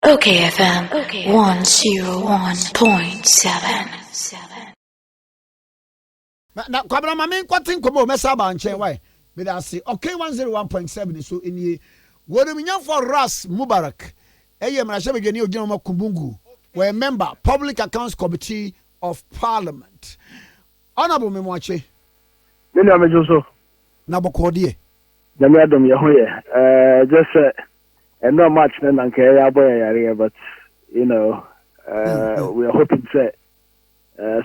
Okay, FM 101.7. Na kwabra mame kwatin komo mesa ba nchen why me da say okay 101.7 so eni wonu minyan for Ras Mubarak eye mrahye bedwani ogina ma kumbungu we member Public Accounts Committee of Parliament honorable memwache me na mejo so na bokode na me adom ye ho ye just and not much then and care but you know we are hoping to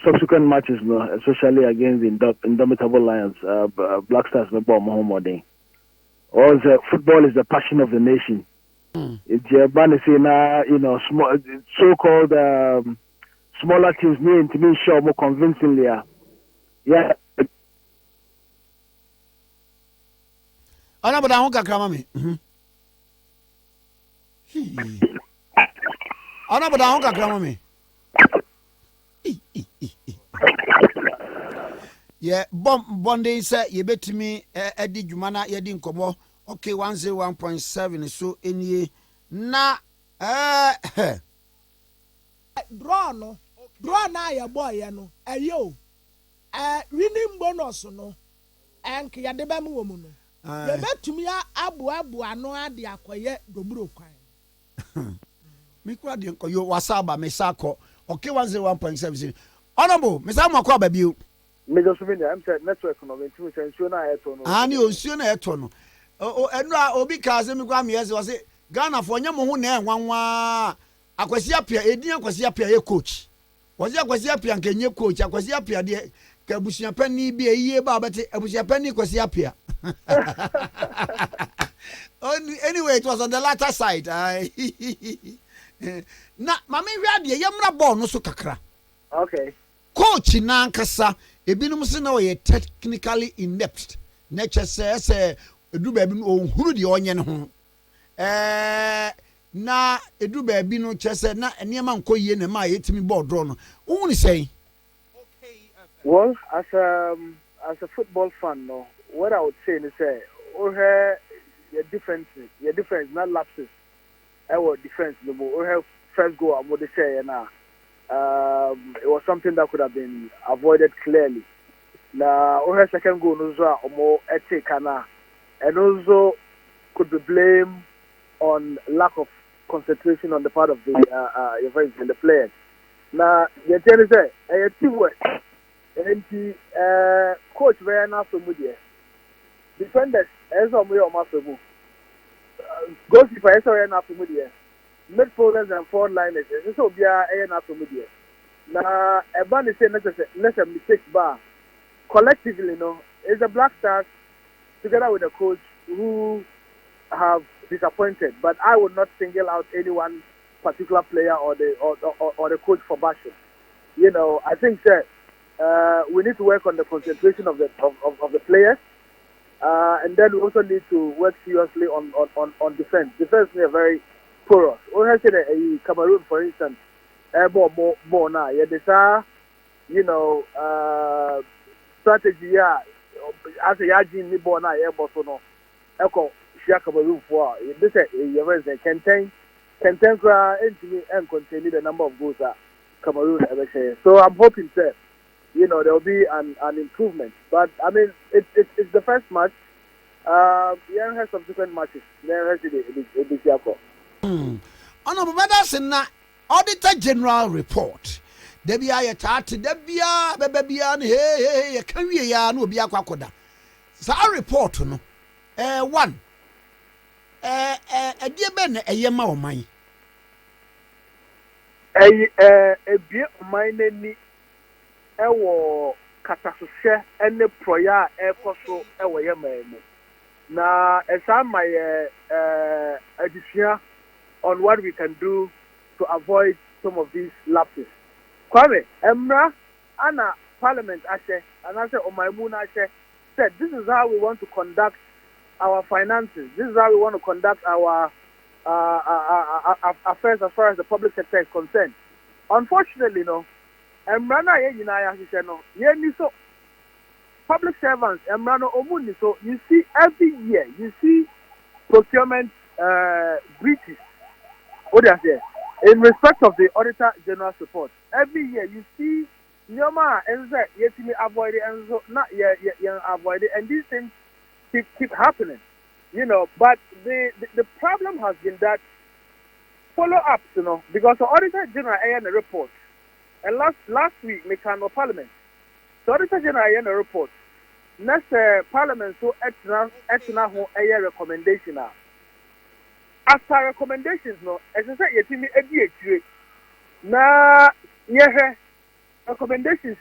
subsequent matches, no, especially against the indomitable Lions, Black Stars, no ball Mohammed. Also, football is the passion of the nation. It's you know, small, so-called smaller teams need to be sure more convincingly. Yeah. Ana boda ho kakra mame. Ana boda ho kakra mame. Yeah, bonding say ye betimi edi dwuma na ye di nkomo okay 101.7 so enie na draw na ya boy ya no ayo winning bonus no enk ya de ba mu wo mu no ye betumi abu ano ade akoye doburo kwan mi kura de nko yo wasaba me sako okay 101.7 honorable me sa mo akwa ba biu Major Souvenir, I'm saying network no into ensure na eto no. Ani onsuo na eto no. Enu a obi ka se mi kwa miese wo se Ghana fo nya mo ho na enwanwa. Akwasi apia edin akwasi apia ye coach. Wo se akwasi apia nkenye coach, akwasi apia de ka busua pani bi eyiye ba bete abusua pani akwasi apia. Anyway, it was on the latter side. Na mama hwa de yemra ball no so kakra. Okay. Coach na nkasa ebinom se na we technically inept nature say edu ba bi no ohuru de onye ne ho na edu ba bi no chese na enema nkoyie na ma yetimi board draw no woni say well as a football fan no what I would say is say your difference not lapses our defense no more first goal am dey say na it was something that could have been avoided clearly. Now, our second goal was more ethic and also could be blamed on lack of concentration on the part of the players. Now, the thing is that teamwork and the coach very nice to media. Defenders, as on we are master move. Goalkeeper, as on enough to media. Midfielders and forward liners. This will be enough to media. Now, a band is saying let's a mistake bar. Collectively, it's the Black Stars together with the coach who have disappointed. But I would not single out any one particular player or the coach for bashing. You know, I think that we need to work on the concentration of the players, and then we also need to work seriously on defense. Defense is very porous. We have said Cameroon, for instance, more now. Yeah, this you know strategy. Yeah, as a yajin ni born now. Yeah, but no, echo share Cameroon for this. You very contain into and contain the number of goals that Cameroon ever share. So I'm hoping that there will be an improvement. But I mean, it's the first match. Yeah, have subsequent matches. There has it is Honorable Madison na Auditor General Report. Debia ye tate debia bebia hey ye kawie ya na obi akwakoda. Sa report no one edie be na eyema oman. Ebie oman nani ewo katasose ene proya ekoso ewo yema na esa my addition on what we can do to avoid some of these lapses. Kwame, Emra, Anna, Parliament, Ashe, and I said, Omaimuna Ashe, said, this is how we want to conduct our finances. This is how we want to conduct our affairs as far as the public sector is concerned. Unfortunately, Emra na ye yinaya Ashe no, ye ni so public servants, Emra no omuni so. You see every year, you see procurement breaches. What do I say? in respect of the Auditor General's report, every year you see Nyoma and say yet me avoid it and so not avoid it, and these things keep happening, But the problem has been that follow-ups, because the Auditor General had a report, and last week we can no Parliament. The Auditor General had a report. Next Parliament so etna ho a recommendation. After recommendations, as I said, yet me a na recommendations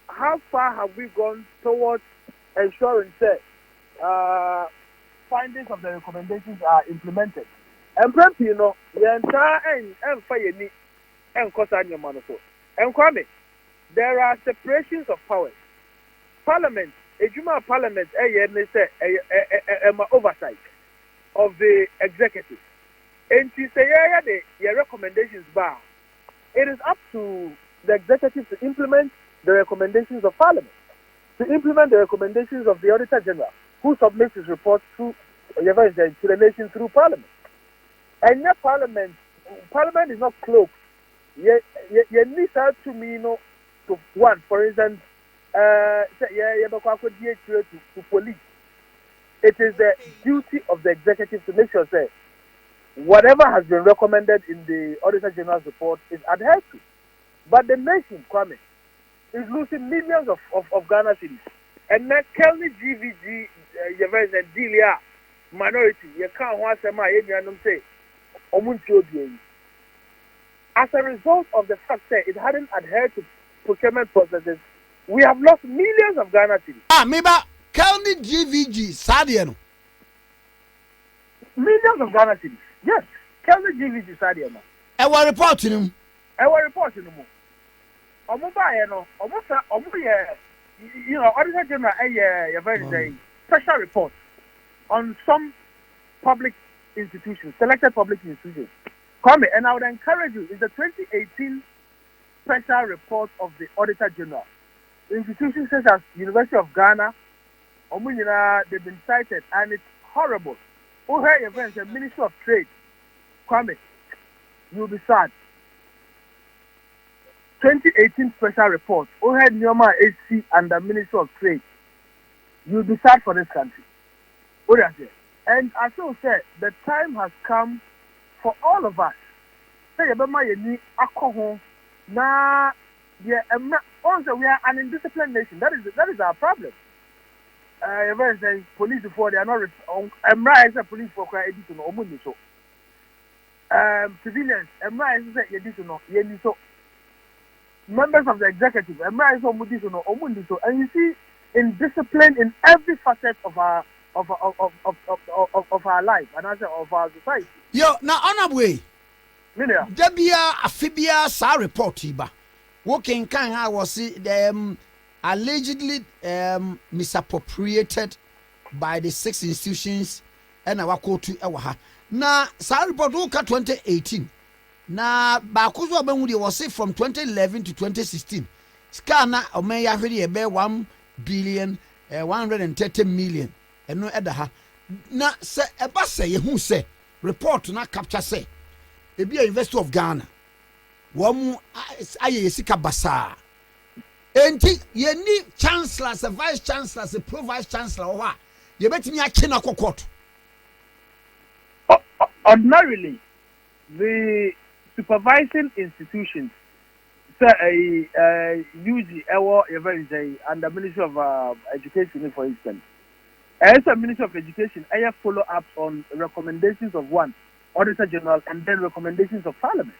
how far have we gone towards ensuring that findings of the recommendations are implemented? And perhaps the entire and fire ni and Kosanya Manoso. And Kwame, there are separations of powers. Parliament, a Juma Parliament, oversight of the executive. And to say the recommendations bar, it is up to the executive to implement the recommendations of Parliament, to implement the recommendations of the Auditor General, who submits his report to the nation through Parliament. And yet Parliament is not cloaked. You need to me, to one, for instance, to police. It is the duty of the executive to make sure that whatever has been recommended in the Auditor General's report is adhered to. But the nation, Kwame, is losing millions of Ghana cedis. And that Kelly GVG, and Delia minority, you can't want to say, as a result of the fact that it hadn't adhered to procurement processes, we have lost millions of Ghana cedis. Maybe Kelly GVG, Sadiano. Millions of Ghana cedis. Yes, Kelly GVG Sadiano. I will report to him. Auditor General, a very special report on some public institutions, selected public institutions. Come and I would encourage you, it's the 2018 special report of the Auditor General. Institutions such as University of Ghana, they've been cited, and it's horrible. The Ministry of Trade, Kwame, you'll be sad. 2018 special report, Nyoma HC and the Ministry of Trade, you'll be sad for this country. And as I said, the time has come for all of us. Say, we are an indisciplined nation. That is our problem. Police before they are not police for civilians, members of the executive, and you see indiscipline in every facet of our life and also of our society. Yo, now on a way. Debia Afibia sa report iba. Working can I was them allegedly misappropriated by the 6 institutions and our court to our na sa report woka 2018 na ba kuzo abenwudi was from 2011 to 2016 scanner omeya hwede ebe 1 billion 130 million eno edaha na se eba se ye hu se report na capture se ebi University of Ghana womu aye yesika basa enti ye ni chancellors, a vice chancellors, a pro vice chancellor wa ye betimi ache na kokot. Ordinarily the supervising institutions usually and the Ministry of Education, for instance. As a Ministry of Education, I have follow-ups on recommendations of one Auditor General and then recommendations of Parliament.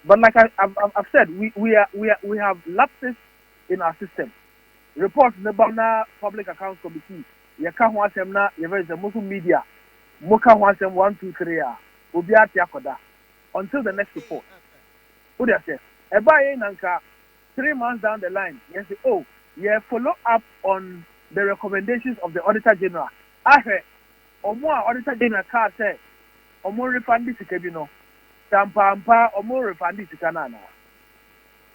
But like I've said, we have lapses in our system. Reports in the Bana Public Accounts Committee, Yakawa Semna, the Muslim media, Moka Wasem 1, 2, 3, Ubiati Akoda, until the next report. Who does it? Ebaye Nanka, 3 months down the line, yes, follow up on the recommendations of the Auditor General. Auditor General car say, refund this Kebino, Tampa, refund this Canana.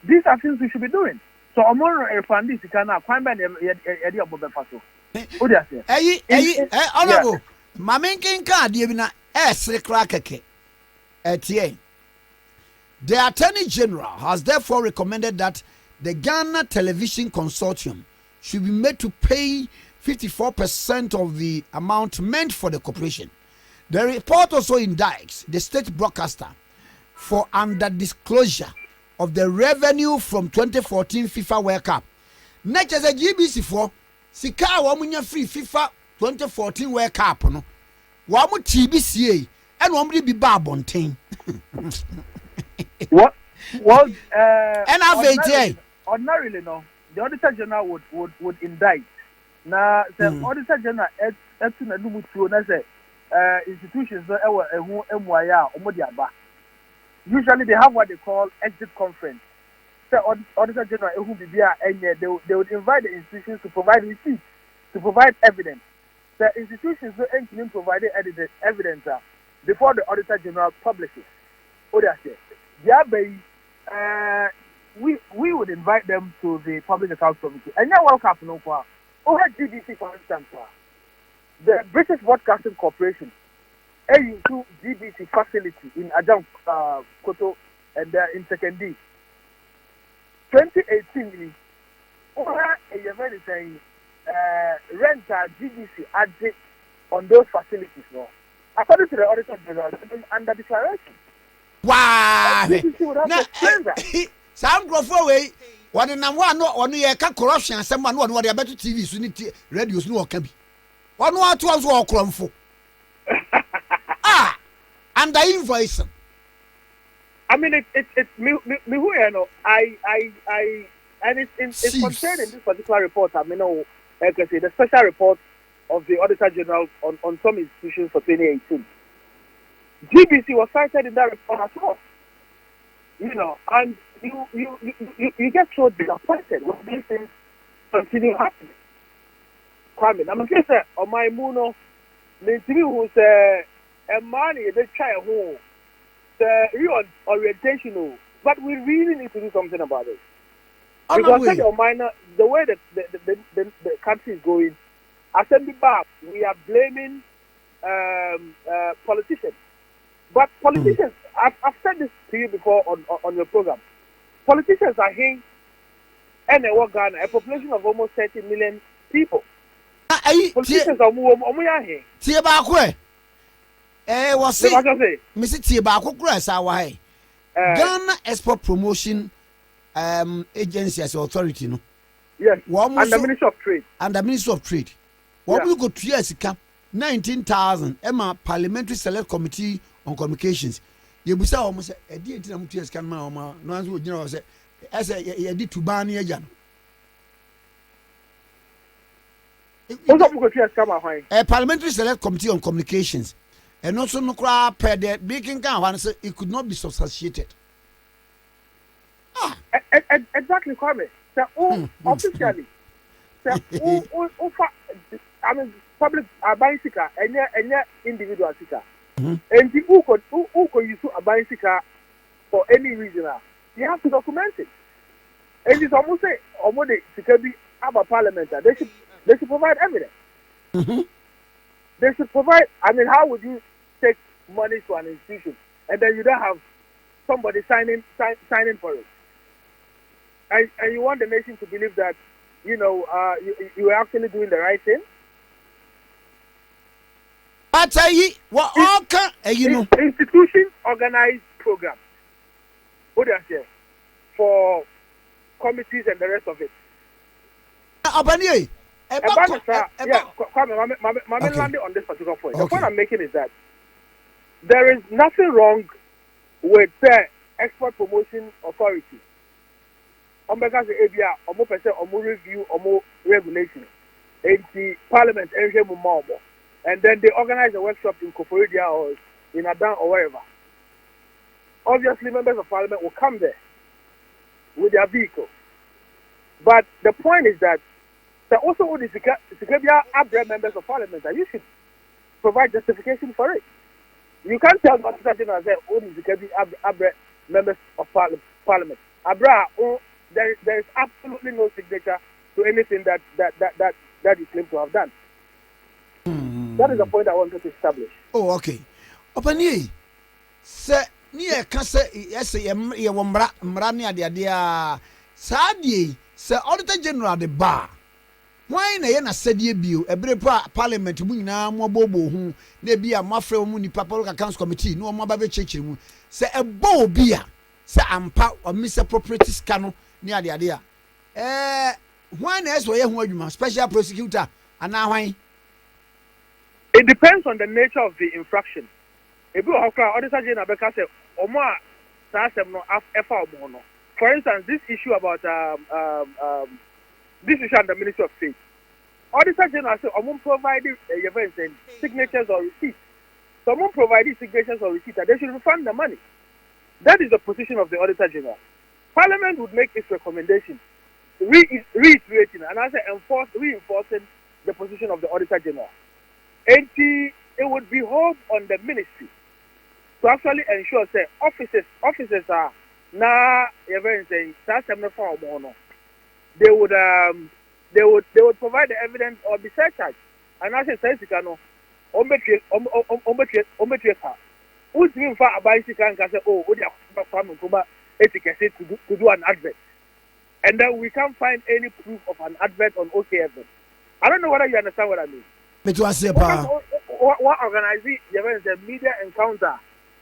These are things we should be doing. So refund this Canana, quite by the Bob Faso. Who does it? Honorable, Maminkin card, you know, crack. The Attorney General has therefore recommended that the Ghana Television Consortium should be made to pay 54% of the amount meant for the corporation. The report also indicts the state broadcaster for under-disclosure of the revenue from 2014 FIFA World Cup. Next as a GBC for Sika Wamunya free FIFA 2014 World Cup. No, Wamu TBCA and Wamri be Barbontain. What? Well, ordinarily, no. The Auditor General would indict. Now, the Auditor General institutions usually they have what they call exit conference. The Auditor General they would invite the institutions to provide receipts, to provide evidence. The institutions don't provide evidence before the Auditor General publishes. We would invite them to the Public Accounts Committee. And now World Cup no kwa. GBC for instance, the British Broadcasting Corporation, into GBC facility in Ajam Koto and in Sekendi. 2018, saying rent GBC added on those facilities. No, according to the Auditor General, under declaration. Wow! Some go for away. What in one year corruption and someone what they are better TV, radios no can be. One more to us walk on for. And the invoice. I mean, it's me who you know. I and it's contained in this particular report. I mean, like I say, the special report of the Auditor General on some institutions for 2018. GBC was cited in that report as well. You know, and you get so disappointed when these things continue happening. Kwame, I'm going to say, on my muno, the TV who's a man is a child who the orientational, but we really need to do something about it. Because the way that the country is going, assembly back, we are blaming politicians. But politicians, I've said this to you before on your program. Politicians are here and Ghana, a population of almost 30 million people. Politicians are here. Was it Mr. Tiabako Grass? Ghana Export Promotion Agency as authority, no? Yes, and the Ministry of Trade. And the Ministry of Trade. What we go 2 years ago, 19,000 Emma Parliamentary Select Committee on Communications. You be almost a dear to 2 years can no one's would you know as a did to ban again. A Parliamentary Select Committee on Communications. And also no crap per the baking can it could not be substantiated. Exactly, Kwame. So officially, I mean public bicycle and individual seeker. And the who could use a bicycle for any reason, you have to document it. And it's almost say almost to be about parliament. They should provide evidence. They should provide. I mean, how would you take money to an institution and then you don't have somebody signing for it? And you want the nation to believe that you are actually doing the right thing. But institutions organize programs. What do I say? For committees and the rest of it. Landing on this particular point. The point I'm making is that there is nothing wrong with the Export Promotion Authority. Because the ABR, almost review, almost regulation, in the Parliament, and then they organize a workshop in Koforidua or in Adan or wherever. Obviously, members of Parliament will come there with their vehicles. But the point is that there also would be members of Parliament that you should provide justification for it. You can't tell what General said, members of Parliament. There is absolutely no signature to anything that you claim to have done. That is the point I wanted to establish. Oh, okay. Opanie, se ni e ka se yes ye wo mra ne ade a saa die se auditor general de ba why na ye na sedie bio ebre pa parliament mu nyina mo bobo hu na bia mo afre mu nipa public accounts committee no mo ba be chechire mu se ebo obi a se ampa o mise property scan ni ade a why na eso ye hu adwuma special prosecutor ana hwan. It depends on the nature of the infraction. If you have auditor general because omo a sasem no efa omo no. For instance, this issue about this issue at the Ministry of State. Auditor general say omo provided events and signatures or receipts. Someone provided signatures or receipts and they should refund the money. That is the position of the auditor general. Parliament would make its recommendation, reiterating and as reinforcing the position of the auditor general. And it would be hope on the ministry to actually ensure that officers are now even saying they would provide the evidence or the search. And as a sense you can know who's mean for a bicycle can say, oh, what to do an advert. And then we can't find any proof of an advert on OKFM. I don't know whether you understand what I mean. What organizing the media encounter?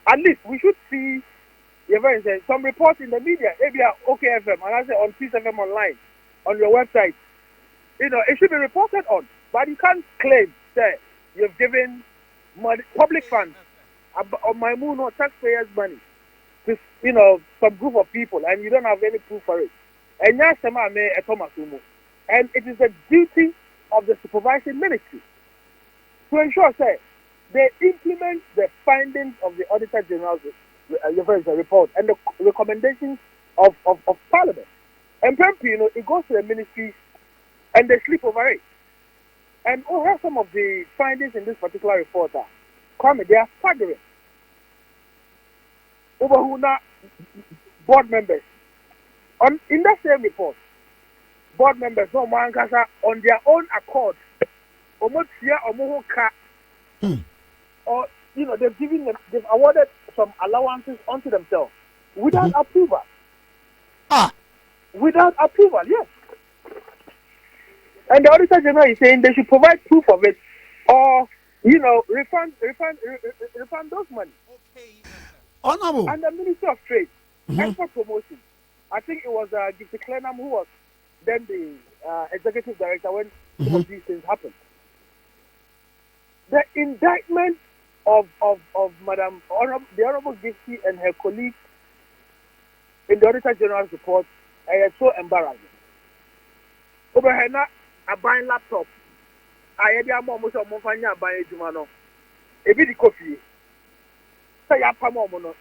At least we should see some reports in the media, maybe OKFM, and I say on PSFM online, on your website. You know, it should be reported on. But you can't claim that you've given money, public funds, on my moon or taxpayers' money to some group of people, and you don't have any proof for it. And it is the duty of the supervising ministry to ensure that they implement the findings of the Auditor General's report and the recommendations of Parliament. And it goes to the ministries and they sleep over it. And over some of the findings in this particular report they are staggering. Over who now board members in that same report, board members on their own accord, or they've awarded some allowances onto themselves without approval. Without approval, yes. And the Auditor General is saying they should provide proof of it, or refund those money. Honorable. And the Ministry of Trade and for promotion, I think it was Gifty Clenham who was then the executive director when some of these things happened. The indictment of Madam the Honorable Gifty and her colleagues in the Auditor General's report is so embarrassing. Over here now, a buying laptop. I had a moment of Mofania buying Jumano. A bit of coffee.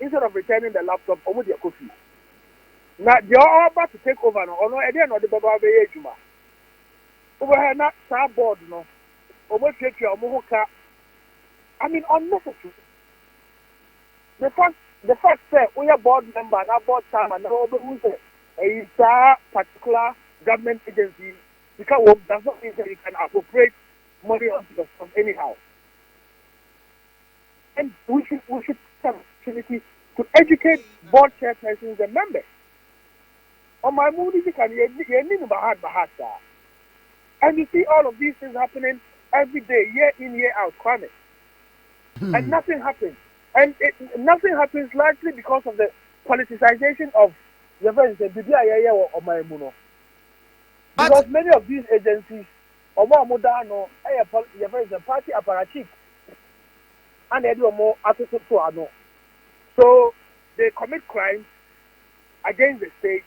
Instead of returning the laptop, over the coffee. Now they are all about to take over now. Or no, I didn't know the Baba Juma. Over here now, star board no. Over take your Mohoka. I mean, unnecessary. The fact that we are board member, not board time, and who's a particular government agency, because does not mean that you can appropriate money onto the stuff anyhow. And we should have an opportunity to educate board chairpersons and members. On my mood, you can and you see all of these things happening every day, year in, year out, chronic. And nothing happens. And nothing happens largely because of the politicization of the or my mono. Because many of these agencies, or more modern, party apparatchik, and they do more attitude to our no. So they commit crimes against the state.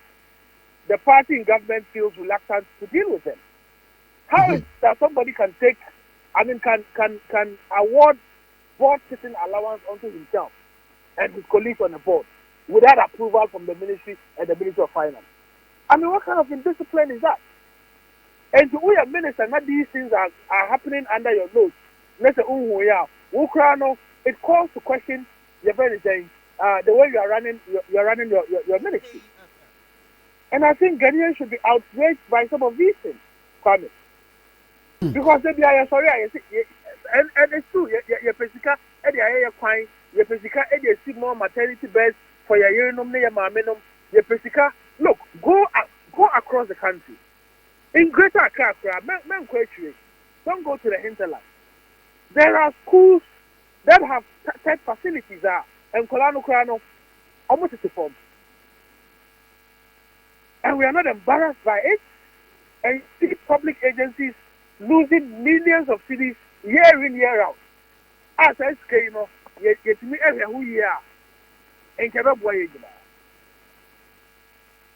The party in government feels reluctant to deal with them. How is that somebody can award board sitting allowance onto himself and his colleagues on the board without approval from the ministry and the Ministry of Finance? I mean, what kind of indiscipline is that? And to we a minister, not these things are happening under your nose. Let's say, it calls to question the very thing, the way you are running your ministry. And I think Ghanaians should be outraged by some of these things, Kwame. Because they are sorry, and it's true. Your Pesika, your Pesika, your more maternity beds for your urinum, your mamenum, your pesika. Look, go across the country. In Greater Accra, men question, don't go to the hinterland. There are schools that have tech facilities and Kolano Krano almost to form. And we are not embarrassed by it. And see public agencies losing millions of cities year in, year out. As I say, yet me every who you are. And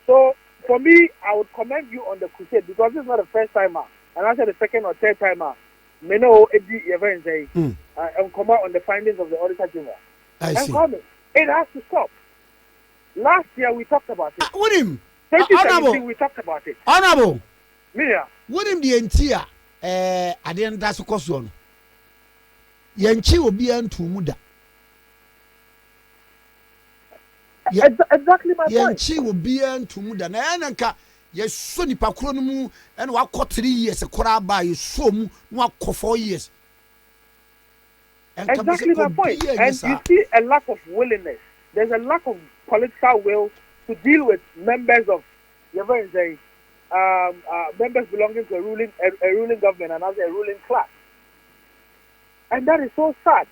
so, for me, I would commend you on the crusade because this is not the first time, and I said the second or third time, me know Eddie events and come out on the findings of the Auditor General. And comment, it has to stop. Last year we talked about it. With him, 2017 we talked about it. Honorable, Mia, with him the entire, I didn't that's a question. Yanchi will be to Muda. Exactly my point. Yanchi will be to Muda. Nanaka, yes, Sonny Pacronumu, and what 3 years a crab by so what 4 years. Exactly my point. And you see a lack of willingness. There's a lack of political will to deal with members of members belonging to a ruling government and as a ruling class. And that is so sad.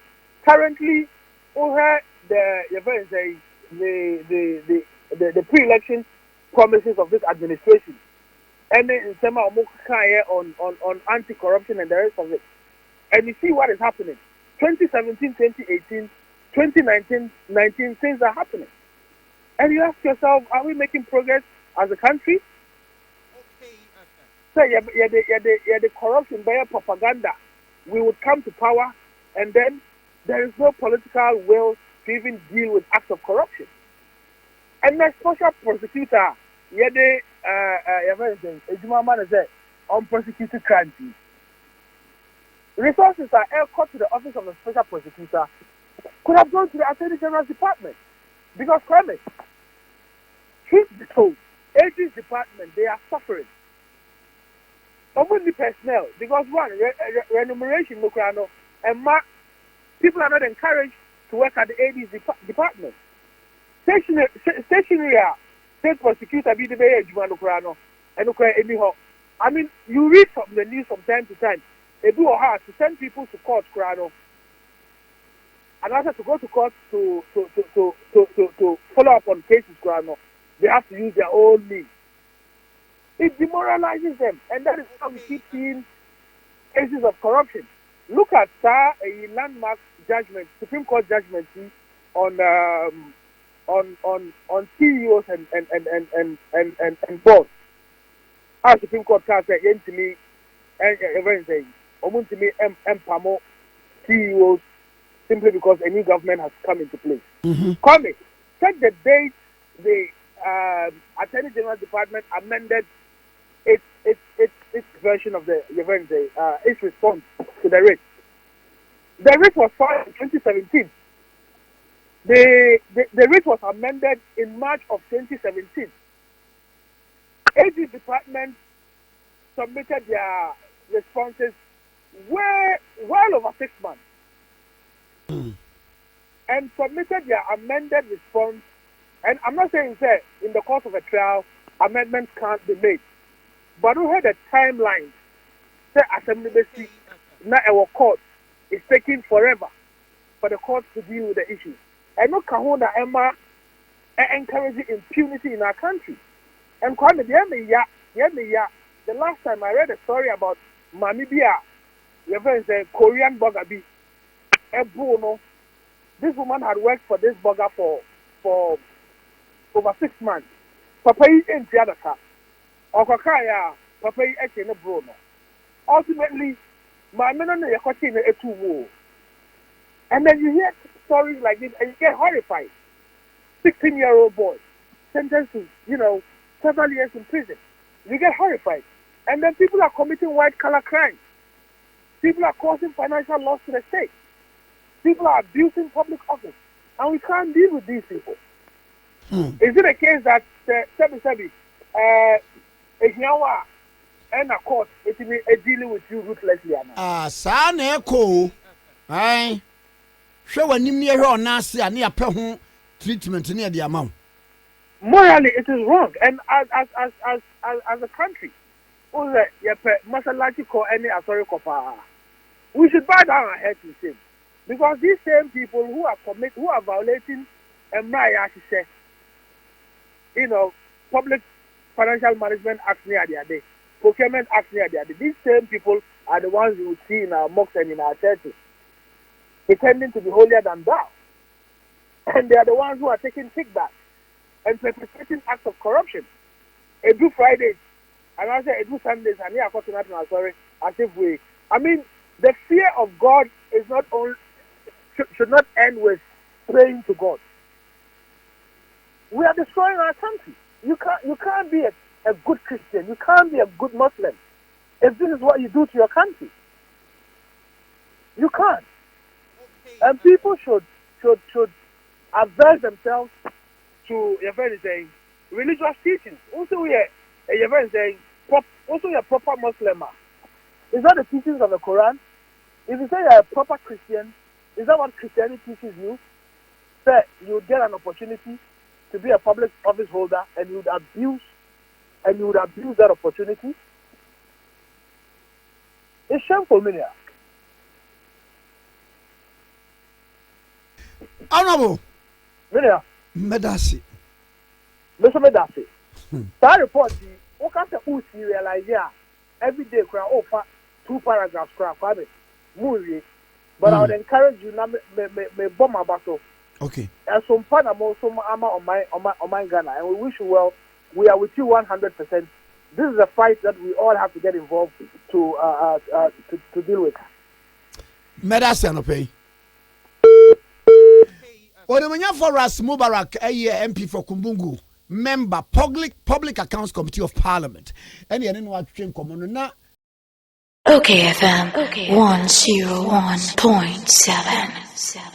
Currently, the pre-election promises of this administration, and in terms of on anti-corruption and the rest of it, and you see what is happening. 2017, 2018, 2019, things are happening, and you ask yourself, are we making progress as a country? So the corruption by propaganda. We would come to power, and then there is no political will to even deal with acts of corruption. And the special prosecutor, unprosecuted crimes. Resources are cut to the office of the special prosecutor, could have gone to the Attorney General's department. Because, truth be told, AG's department, they are suffering. Only personnel, because one, remuneration, and people are not encouraged to work at the AD's department. Stationary, state prosecutor, be the I mean, you read from the news from time to time. They do hard to send people to court, and after to go to court to follow up on cases, they have to use their own means. It demoralizes them, and that is how we keep seeing cases of corruption. Look at a landmark judgment, Supreme Court judgment on CEOs and boards. Our Supreme Court can say to me and everything, empamo CEOs simply because a new government has come into place. Come, check the date the Attorney General Department amended its version of the event, its response to the writ. The writ was filed in 2017. The writ was amended in March of 2017. AG department submitted their responses well over 6 months and submitted their amended response. And I'm not saying that in the course of a trial, amendments can't be made. But we had a timeline. Say assembly now our court is taking forever for the court to deal with the issue. And no kahuna Emma encouraging impunity in our country. And the last time I read a story about Mamibia, a Korean burger this woman had worked for this burger for over 6 months. Papa is in the other car. Okakaya, Papa is in the Bruno. Ultimately, my men are cutting a 2 war. And then you hear stories like this and you get horrified. 16-year-old boy sentenced to, several years in prison. You get horrified. And then people are committing white-collar crimes. People are causing financial loss to the state. People are abusing public office. And we can't deal with these people. Is it a case that and a court is dealing with you ruthlessly? Sana echo. Aye. Show a nimia or nasi and near Pehu, treatment near the amount. Morally, it is wrong, and as a country, we should bow down our heads to shame, because these same people who are violating Public Financial Management Act near the day, Procurement Act near the day. These same people are the ones you would see in our mosques and in our churches, pretending to be holier than thou, and they are the ones who are taking kickbacks and perpetrating acts of corruption. Every Friday, and I say every Sundays, and here as if we. I mean, the fear of God is not only should not end with praying to God. We are destroying our country. You can't be a good Christian. You can't be a good Muslim if this is what you do to your country. You can't. And people should averse themselves to religious teachings. Also, also a proper Muslim. Is that the teachings of the Quran? If you say you're a proper Christian, is that what Christianity teaches you? That you would get an opportunity to be a public office holder, and you would abuse that opportunity. It's shameful, Minia. Honorable Minia. Medasi. Mr. Medasi. That report, you can't realize every day, for 2 paragraphs, but I would encourage you now, me bomb my battle. Okay. And some fun some armor on my Ghana, and we wish you well. We are with you 100%. This is a fight that we all have to get involved to deal with. Medasi Anope. Odemanya for Ras Mubarak, MP for Kumbungu, member Public Accounts Committee of Parliament. And you know what train common na. Okay, FM 101.7.